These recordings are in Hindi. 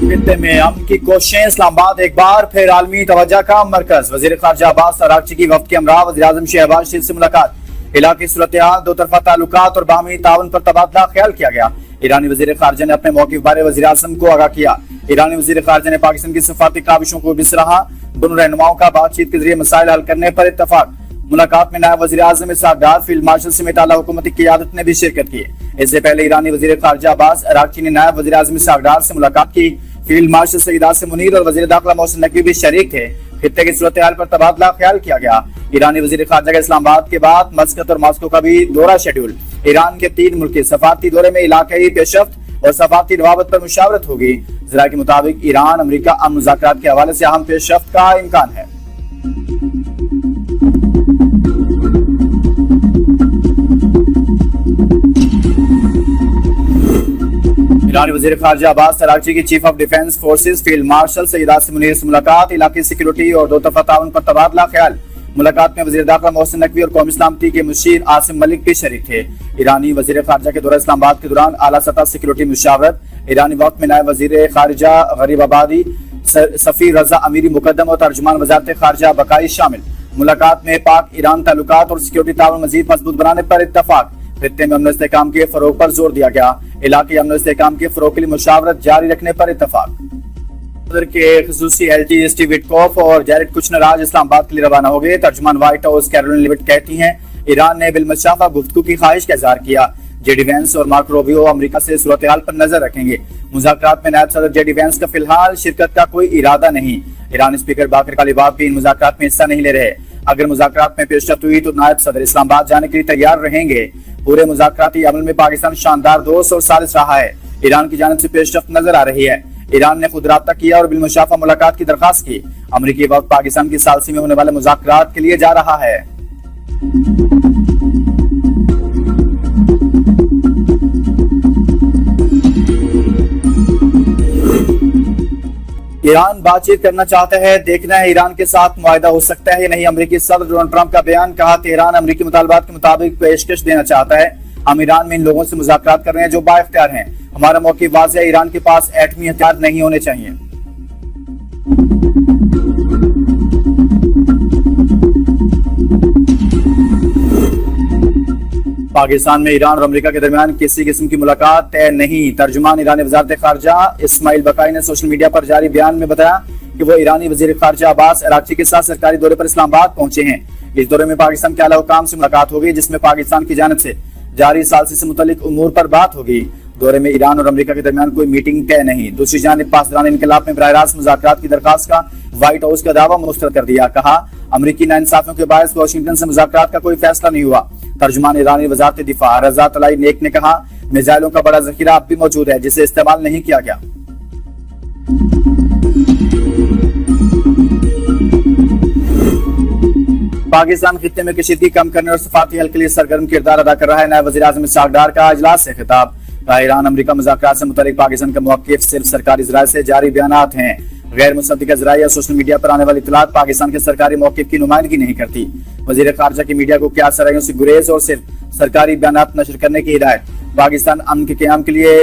खित्ते में अमन की कोशिशें, इस्लामाबाद एक बार फिर आलमी तवज्जो का मरकज। वजीर खारजा अब्बास अरागची की वफ्द के हमरा वज़ीर-ए-आज़म शहबाज शरीफ से मुलाकात। इलाकी सूरत-ए-हाल, दो तरफा ताल्लुकात और बाहमी ताउन पर तबादला ख्याल किया गया। ईरानी वजीर खारजा ने अपने मौक़िफ़ बारे वज़ीर-ए-आज़म को आगाह किया। ईरानी वजीर खारजा ने पाकिस्तान की सफारती काविशों को भी सराहा। दोनों रहनुमाओं का बातचीत के जरिए मसाइल हल करने पर इत्तफाक। मुलाकात में नायब वज़ीर-ए-आज़म इसहाक़ डार, फील्ड मार्शल समेत आला हुकूमती क़ियादत ने भी शिरकत की। इससे पहले ईरानी वजीर खारजा अब्बास अरागची ने नायब वज़ीर-ए-आज़म इसहाक़ डार से मुलाकात की। फील्ड मार्शल सईद आसिम मुनीर और वज़ीर दाखिला मोहसिन नकवी भी शरीक थे। खित्ते की सूरत हाल पर तबादला ख्याल किया गया। ईरानी वजीर खारजा का इस्लामाबाद के बाद मस्कत और मॉस्को का भी दौरा शेड्यूल। ईरान के 3 मुल्की सफारती दौरे में इलाकाई पेशरफ्त और सफारती रवाबत पर मुशावरत होगी। ज़राए के मुताबिक ईरान अमरीका अमन मुज़ाकरात के हवाले से अहम पेशरफ्त का इम्कान है। ईरानी वज़ीर खारजा अब्बास अरागची की chief of defence forces field marshal Saeed Asim Munir से मुलाकात। इलाकी सिक्योरिटी और दो तरफा ताउन पर तबादला ख्याल। मुलाकात में वज़ीर दाखिला मोहसिन नकवी और कौमी सलामती के मुशीर आसिम मलिक भी शरीक थे। ईरानी वज़ीर खारजा के दौरा इस्लामाबाद के दौरान आला सतह सिक्योरिटी मुशावरत। ईरानी वक्त में नायब वज़ीर खारजा गरीब आबादी, सफ़ीर रजा अमीरी मुकद्दम और तर्जुमान वज़ारत खारजा बकाई शामिल। मुलाकात में पाक ईरान ताल्लुकात और सिक्योरिटी ताउन मज़ीद मजबूत बनाने पर इत्तफाक। खित्ते में अमन इस्तेहकाम के फरोग पर जोर दिया गया। इलाके अमन इस्तेहकाम के फरोग के लिए मुशावरत जारी रखने पर इत्तफाक। के खसूसी एलटी स्टीव विटकॉफ और जैरेड कुशनर आज इस्लामाबाद के लिए रवाना हो गए। तर्जुमान व्हाइट हाउस कैरोलिन लिविट कहती हैं ईरान ने बिलमशाफा गुफ्तगू की ख्वाहिश का इज़हार किया। जेडी वेंस और मार्को रूबियो अमेरिका से सूरत हाल पर नजर रखेंगे। मुज़ाकरात में नायब सदर जेडी वेंस का फिलहाल शिरकत का कोई इरादा नहीं। ईरानी स्पीकर बाकर कालिबाफ भी इन मुज़ाकरात में हिस्सा नहीं ले रहे। अगर मुज़ाकरात में पेशरफ्त हुई तो नायब सदर इस्लामाबाद जाने के लिए तैयार रहेंगे। पूरे मुज़ाकराती अमल में पाकिस्तान शानदार दोस्त और सालिस रहा है। ईरान की जानिब से पेशरफ्त नजर आ रही है। ईरान ने खुद राब्ता किया और बिलमुशाफा मुलाकात की दरखास्त की। अमरीकी वक्त पाकिस्तान की सालसी में होने वाले मुज़ाकरात के लिए जा रहा है। ईरान बातचीत करना चाहता है, देखना है ईरान के साथ मुआहिदा हो सकता है या नहीं। अमेरिकी सदर डोनाल्ड ट्रंप का बयान, कहा तेहरान अमेरिकी मुतालबात के मुताबिक पेशकश देना चाहता है। हम ईरान में इन लोगों से मुज़ाकरात कर रहे हैं जो बाइख्तियार हैं। हमारा मौक़िफ़ वाज़ेह है, ईरान के पास एटमी हथियार नहीं होने चाहिए। पाकिस्तान में ईरान और अमेरिका के दरमियान किसी किस्म की मुलाकात तय नहीं। तर्जुमान ईरानी वज़ारत खारजा इस्माइल बकाई ने सोशल मीडिया पर जारी बयान में बताया कि वो ईरानी वज़ीर खारजा अब्बास अरागची के साथ सरकारी दौरे पर इस्लामाबाद पहुंचे हैं। इस दौरे में पाकिस्तान के आला हुकाम से मुलाकात होगी, जिसमें पाकिस्तान की जानिब से जारी सालसी से मुतल्लिक उमूर पर बात होगी। दौरे में ईरान और अमेरिका के दरमियान कोई मीटिंग तय नहीं। दूसरी जानिब पासदारान इनकलाब में बराह रास्त मुज़ाकरात की दरखास्त का व्हाइट हाउस का दावा मुस्तरद कर दिया। कहा अमरीकी नाइंसाफियों के बायस वाशिंगटन से मुज़ाकरात का कोई फैसला नहीं हुआ। तर्जुमान ईरानी वज़ारत दिफा रज़ा तलाई नेक ने कहा मिसाइलों का बड़ा ज़ख़ीरा अब भी मौजूद है जिसे इस्तेमाल नहीं किया गया। पाकिस्तान खित्ते में कशीदगी कम करने और सफारती हल के लिए सरगर्म किरदार अदा कर रहा है। नायब वज़ीर-ए-आज़म इसहाक़ डार का इजलास से खिताब। ईरान अमेरिका मुज़ाकरात से मुतल्लिक़ पाकिस्तान का मौक़िफ़ सिर्फ सरकारी ज़राए से जारी बयानात हैं। गैर मुसद्दिक़ा ज़राए या सोशल मीडिया पर आने वाली इत्तलात पाकिस्तान के सरकारी मौक़िफ़ की नुमाइंदगी नहीं करती। वज़ीर खारजा की मीडिया को क्या सराइयों से गुरेज और सिर्फ सरकारी बयानात नशर करने की हिदायत। पाकिस्तान अमन के क़याम के लिए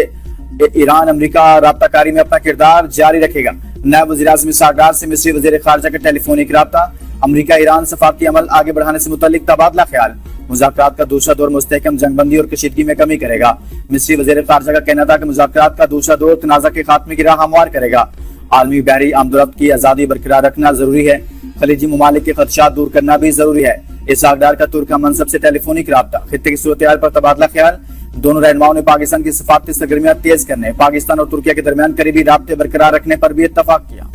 ईरान अमेरिका राब्ताकारी में अपना किरदार जारी रखेगा। नायब वज़ीर-ए-आज़म इसहाक़ डार से मिस्री वज़ीर खारजा का टेलीफोनिक राब्ता। अमरीका ईरान सफारती अमल आगे बढ़ाने से मुतल्लिक़ तबादला ख्याल। मुज़ाकरात का दूसरा दौर मुस्तहकम जंगबंदी और कशीदगी में कमी करेगा। मिस्री वज़ीर खारजा का कहना था कि मुज़ाकरात का दूसरा दौर तनाज़ा के खात्मे की राह हमवार करेगा। आलमी बहरी आमदोरफ्त की आज़ादी बरकरार रखना जरूरी है। खलीजी ममालिक के खदशात दूर करना भी जरूरी है। इसहाक़ डार का तुर्क मनसब से टेलीफोनिक राब्ता। खित्ते की सूरत हाल पर तबादला ख्याल। दोनों रहनुमाओं ने पाकिस्तान की सफारती सरगर्मियां तेज करने, पाकिस्तान और तुर्किया के दरमियान करीबी राब्ते बरकरार रखने पर भी इत्तफाक किया।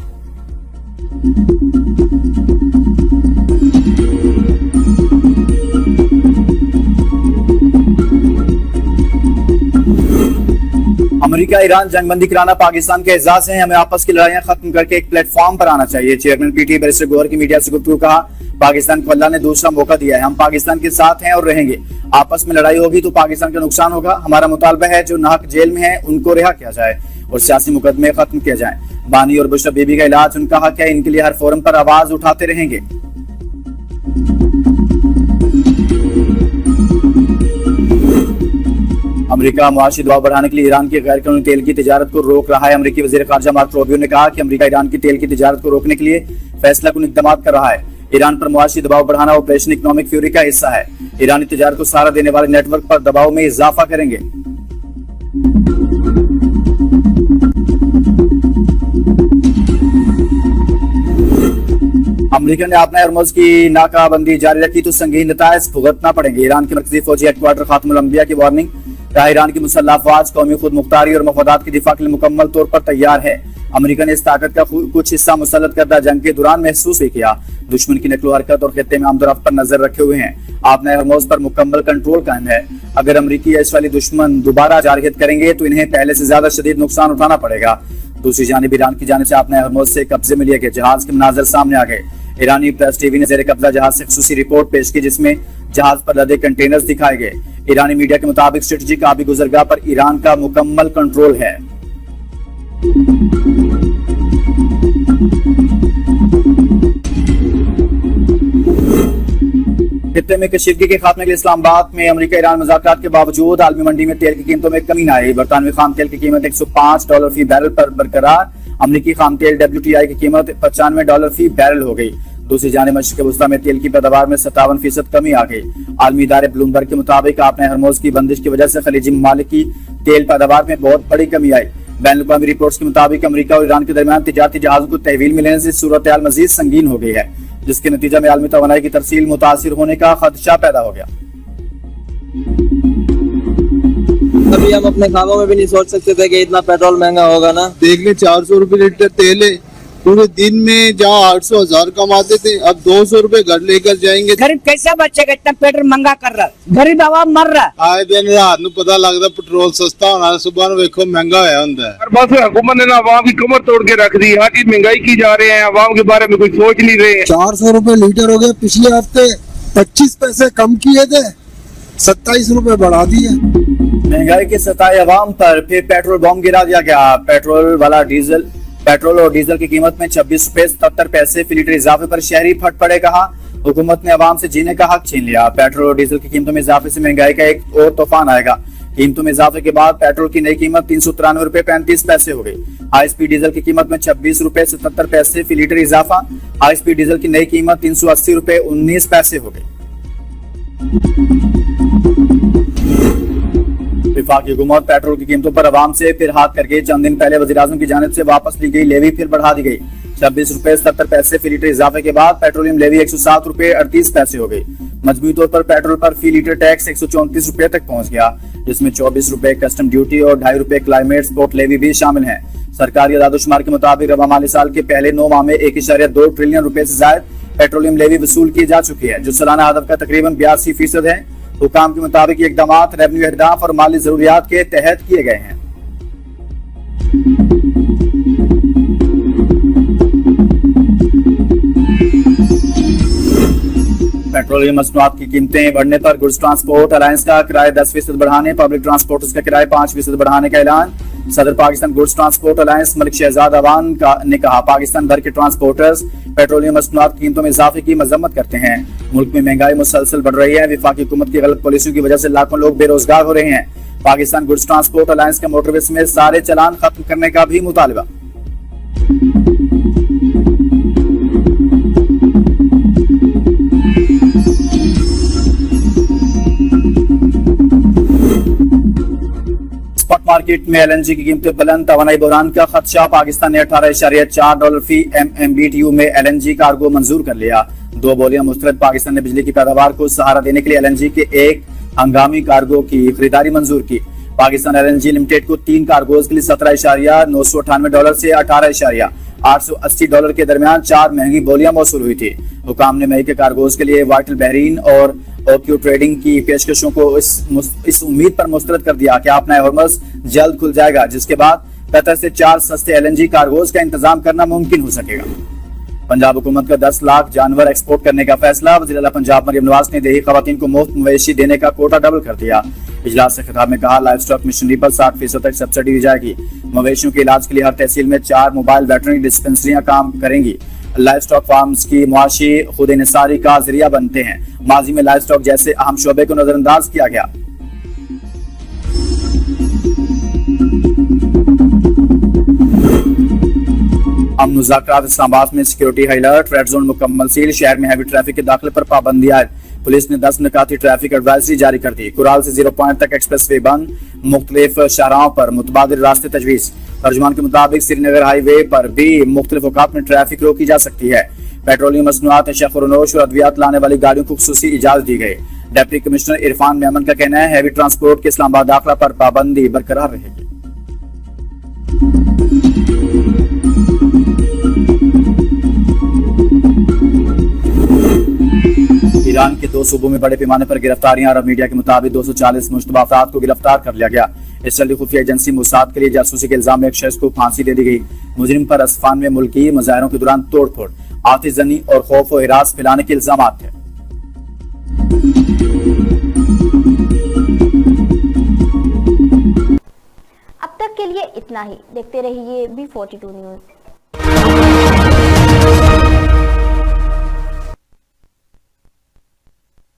अमेरिका ईरान जंगबंदी कराना पाकिस्तान के एजाज है। हमें आपस की लड़ाइयां खत्म करके एक प्लेटफॉर्म पर आना चाहिए। चेयरमैन पीटी बैरिस्टर गौहर की मीडिया से गुफ्तगू। कहा पाकिस्तान को अल्लाह ने दूसरा मौका दिया है। हम पाकिस्तान के साथ हैं और रहेंगे। आपस में लड़ाई होगी तो पाकिस्तान का नुकसान होगा। हमारा मुतालबा है जो नाहक जेल में है उनको रिहा किया जाए और सियासी मुकदमे खत्म किया जाए। बानी और बुशरा बीबी का इलाज, उनका हक है। इनके लिए हर फोरम पर आवाज उठाते रहेंगे। अमेरिका मुआशी दबाव बढ़ाने के लिए ईरान की गैर कानूनी तेल की तिजारत को रोक रहा है। अमेरिकी वजीर खारजा मार्को रूबियो ने कहा कि अमेरिका ईरान की तेल की तिजारत को रोकने के लिए फैसलाकुन इक़दाम कर रहा है। ईरान पर मुआशी दबाव बढ़ाना ऑपरेशन इकोनॉमिक फ्यूरी का हिस्सा है। ईरानी तिजारत को सहारा देने वाले नेटवर्क पर दबाव में इजाफा करेंगे। अमेरिका ने अपना हॉर्मुज़ की नाकाबंदी जारी रखी तो संगीन नताइज भुगतना पड़ेंगे। ईरान के मरकजी फौजी हेडक्वार्टर खातमुल अंबिया की वार्निंग। कहा ईरान की मुसल्लह अफवाज कौमी खुद मुख्तारी और मफादात की दिफा के लिए मुकम्मल तौर पर तैयार है। अमेरिका ने इस ताकत का कुछ हिस्सा मुसल्लत करदा जंग के दौरान महसूस भी किया। दुश्मन की नकलो हरकत और खित्ते में आमदोरफ्त पर नजर रखे हुए हैं। आपने हॉर्मुज़ पर मुकम्मल कंट्रोल कायम है। अगर अमेरिकी या इसराइली दुश्मन दोबारा जारहियत करेंगे तो इन्हें पहले से ज्यादा शदीद नुकसान उठाना पड़ेगा। दूसरी जानिब ईरान की जानिब से आपने हॉर्मुज़ से कब्जे में लिए गए जहाज के मनाजर सामने आ गए। ईरानी प्रेस टीवी ने जेर कब्जा जहाज से खुसूसी रिपोर्ट पेश की जिसमें जहाज पर लदे कंटेनर्स दिखाए गए। ईरानी मीडिया के मुताबिक स्ट्रेटेजिक आबी गुजरगाह पर ईरान का मुकम्मल कंट्रोल है। खित्ते में कशीदगी के खात्मे के लिए इस्लामाबाद में अमेरिका ईरान मुज़ाकरात के बावजूद आलमी मंडी में तेल की कीमतों में कमी न आई। बरतानवी खाम तेल की कीमत $105 फी बैरल पर बरकरार। अमेरिकी खाम तेल WTI की कीमत $95 फी बैरल हो गई। दूसरी जानिब मशरिक़ वस्ता में तेल की पैदावार में 57% कमी आ गई। आलमी इदारे ब्लूमबर्ग के मुताबिक आपने हॉर्मुज़ की बंदिश की वजह से खलीजी ममालिक की तेल पैदावार में बहुत बड़ी कमी आई। बैनुल-अक़वामी रिपोर्ट्स के मुताबिक अमेरिका और ईरान के दरमियान तिजारती जहाज़ों को तहवील मिलने से सूरत हाल मजीद संगीन हो गई है, जिसके नतीजे में आलमी तवानाई की तरसील मुतासिर होने का खदशा पैदा हो गया। अभी हम अपने ख्वाबों में भी नहीं सोच सकते थे कि इतना पेट्रोल महंगा होगा ना। देख ले 400 रुपए लीटर तेल है। पूरे दिन में जहाँ 800-1000 कमाते थे अब 200 रुपए घर लेकर जाएंगे। गरीब कैसा बचेगा? इतना पेट्रोल महंगा कर रहा, गरीब आवाम मर रहा। आए दिन रात ਨੂੰ पता लगता पेट्रोल सस्ता होना, सुबह देखो महंगा होया होता है। बस हुकूमत ने ना अवाम की कमर तोड़ के रख दी। हर चीज महंगाई की जा रहे हैं, अवाम के बारे में कुछ सोच नहीं रहे हैं। 400 रुपए लीटर हो गए। पिछले हफ्ते 25 पैसे कम किए थे, 27 रुपए बढ़ा दिए। महंगाई के सताए अवाम पर फिर पेट्रोल बम गिरा दिया गया। पेट्रोल और डीजल की कीमत में 26 रुपए 77 पैसे फी लीटर इजाफे पर शहरी फट पड़े। कहा हुकूमत ने अवाम से जीने का हक छीन लिया। पेट्रोल और डीजल की कीमतों में इजाफे से महंगाई का एक और तूफान आएगा। कीमतों में इजाफे के बाद पेट्रोल की नई कीमत 393 रुपए 35 पैसे हो गई। हाई स्पीड डीजल की कीमत में 26 रुपए 77 पैसे फी लीटर इजाफा। हाई स्पीड डीजल की नई कीमत 380 रुपए 19 पैसे हो गई। वफाकी हुकूमत पेट्रोल की कीमतों पर अवाम से फिर हाथ करके चंद दिन पहले वज़ीर-ए-आज़म की जानिब से वापस ली गई लेवी फिर बढ़ा दी गई। 26 रुपए 77 पैसे फी लीटर इजाफे के बाद पेट्रोलियम लेवी 107 रुपए 38 पैसे हो गई। मजमूई तौर पर पेट्रोल पर फी लीटर टैक्स 134 रुपए तक पहुंच गया, जिसमें 24 रुपए कस्टम ड्यूटी और 2.5 रुपए क्लाइमेट स्पोर्ट लेवी भी शामिल है। सरकारी अदाद-ओ-शुमार के मुताबिक रवा माली साल के पहले 9 माह में 1.2 ट्रिलियन रुपए से ज्यादा पेट्रोलियम लेवी वसूल की जा चुकी है, जो सालाना हदफ का तकरीबन 82% है। हुकाम के मुताबिक ये इकदाम रेवेन्यू अहदाफ और माली जरूरियात के तहत किए गए हैं। पेट्रोलियम मसनूआत की कीमतें बढ़ने पर गुड्स ट्रांसपोर्ट अलायंस का किराया 10% बढ़ाने, पब्लिक ट्रांसपोर्टर्स का किराया 5% बढ़ाने का ऐलान। सदर Pakistan goods transport alliance Malik Shahzad Awan ने कहा पाकिस्तान भर के ट्रांसपोर्टर्स पेट्रोलियम मसनूआत की कीमतों में इजाफे की मजम्मत करते हैं। मुल्क में महंगाई मुसलसल बढ़ रही है। वफाकी हुकूमत की गलत पॉलिसियों की वजह से लाखों लोग बेरोजगार हो रहे हैं। पाकिस्तान गुड्स ट्रांसपोर्ट अलायंस का मोटरवे समेत सारे चलान खत्म करने का भी मुतालबा। स्पॉट मार्केट में LNG की कीमतें बुलंद, तवानाई बहरान का खदशा। पाकिस्तान ने $18.4 फी MMBTU में LNG कार्गो मंजूर कर लिया। 2 बोलियां मुस्तरद पाकिस्तान ने बिजली की पैदावार को सहारा देने के लिए LNG के एक हंगामी कार्गो की खरीदारी मंजूर की। पाकिस्तान LNG लिमिटेड को 3 कार्गोज के लिए $17.998 से $18.880 के दरमियान 4 महंगी बोलियां मौसूल हुई थी। हुकाम ने मई के कार्गोज के लिए वाइटल बहरीन और ओक्यू ट्रेडिंग की पेशकशों को इस उम्मीद पर मुस्तरद कर दिया कि अपना हॉर्मुज़ जल्द खुल जाएगा, जिसके बाद कतर से 4 सस्ते LNG कार्गोज का इंतजाम करना मुमकिन हो सकेगा। पंजाब हुकूमत का 10 लाख जानवर एक्सपोर्ट करने का फैसला। वज़ीर आला पंजाब मरियम नवाज ने देही खवातीन को मुफ्त मवेशी देने का कोटा डबल कर दिया। इजलास से खिताब में कहा लाइव स्टॉक मिशनरी पर 60% तक सब्सिडी दी जाएगी। मवेशियों के इलाज के लिए हर तहसील में 4 मोबाइल वेटरनरी डिस्पेंसरियां काम करेंगी। लाइव स्टॉक फार्म्स की मुआशी खुद इनसारी का जरिया बनते हैं। माजी में लाइव स्टॉक जैसे अहम शोबे को नजरअंदाज किया गया। अब मुज़ाकरात इस्लामाबाद में security high alert, red zone मुकम्मल सील, शहर में हैवी ट्रैफिक के दाखिले पर पाबंदी आयद। पुलिस ने 10 निकाती ट्रैफिक एडवाइजरी जारी कर दी। कुराल से 0 पॉइंट तक एक्सप्रेस वे बंद, मुख्तलिफ शाहराहों पर मुतबादिल रास्ते तजवीज़। तर्जुमान के मुताबिक श्रीनगर हाईवे पर भी मुख्तलिफ औकात में ट्रैफिक रोकी जा सकती है। पेट्रोलियम मसनूआत, शखरनोश और अद्वियात लाने वाली गाड़ियों को खुसूसी इजाजत दी गई। डिप्टी कमिश्नर इरफान मेमन का कहना है हैवी ट्रांसपोर्ट के इस्लामाबाद दाखिला पर पाबंदी बरकरार रहेगी। ईरान के 2 सूबों में बड़े पैमाने पर गिरफ्तारियां। अरब मीडिया के मुताबिक 240 मुश्तबा अफराद को गिरफ्तार कर लिया गया। इस जल्दी खुफिया एजेंसी मोसाद के लिए जासूसी के इल्जाम में एक शख्स को फांसी दे दी गई। मुजरिम पर असफान में मुल्की मुजाहरों के दौरान तोड़फोड़, आतिशजनी और खौफ व हिरास फैलाने के इल्जाम थे। अब तक के लिए इतना ही। देखते रहिए B42 न्यूज़।